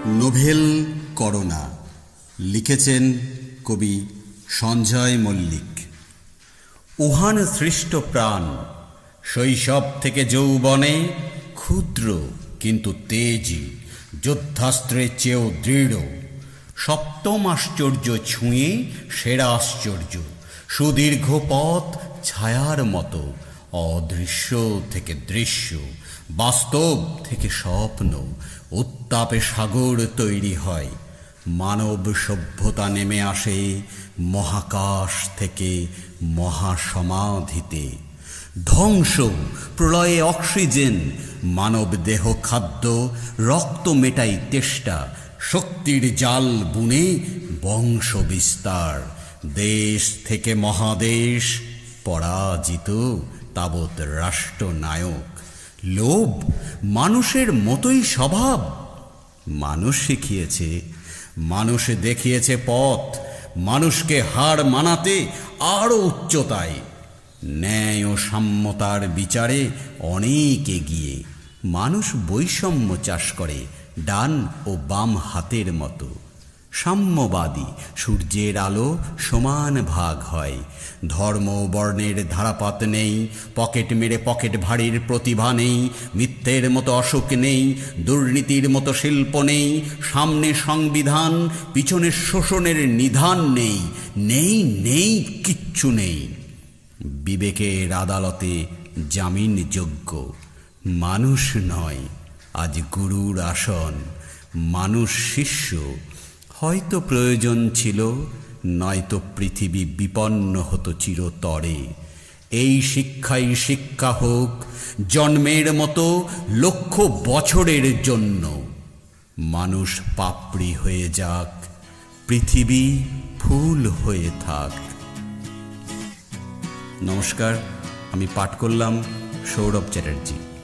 Novel corona লিখেছেন কবি Sanjay Mallick. Wuhan সৃষ্ট প্রাণ শৈশব থেকে যৌবনে ক্ষুদ্র কিন্তু তেজি, যুদ্ধাস্ত্রের চেয়েও দৃঢ়। সপ্তম আশ্চর্য ছুঁয়ে সেরা আশ্চর্য, সুদীর্ঘ পথ ছায়ার মতো, অদৃশ্য থেকে দৃশ্য, বাস্তব থেকে স্বপ্ন। উত্তাপে সাগর তৈরি হয়, মানব সভ্যতা নেমে আসে মহাকাশ থেকে মহাসমাধিতে। ধ্বংস, প্রলয়ে অক্সিজেন, মানব দেহ খাদ্য, রক্ত মেটাই তেষ্টা, শক্তির জাল বুনে বংশ বিস্তার। দেশ থেকে মহাদেশ, পরাজিত তাবৎ রাষ্ট্রনায়ক। লোভ মানুষের মতোই স্বভাব। মানুষ শিখিয়েছে, মানুষ দেখিয়েছে পথ, মানুষকে হার মানাতে আরও উচ্চতায়। ন্যায় ও সাম্যতার বিচারে অনেক এগিয়ে। মানুষ বৈষম্য চাষ করে ডান ও বাম হাতের মতো। সাম্যবাদী, সূর্যের আলো সমান ভাগ হয়। ধর্ম বর্ণের ধারাপাত নেই, পকেট মেরে পকেট ভারীর প্রতিভা নেই। মিথ্যের মতো অসুখ নেই, দুর্নীতির মতো শিল্প নেই। সামনে সংবিধান, পিছনে শোষণের নিধান নেই। নেই নেই কিচ্ছু নেই। বিবেকের আদালতে জামিনযোগ্য। মানুষ নয় আজ গুরুর আসন, মানুষ শিষ্য। হয়তো প্রয়োজন ছিল, নয়তো পৃথিবী বিপন্ন হতো চিরতরে। এই শিক্ষাই শিক্ষা হোক জন্মের মতো লক্ষ বছরের জন্য। মানুষ পাপড়ি হয়ে যাক, পৃথিবী ফুল হয়ে থাক। নমস্কার, আমি পাঠ করলাম সৌরভ চ্যাটার্জি।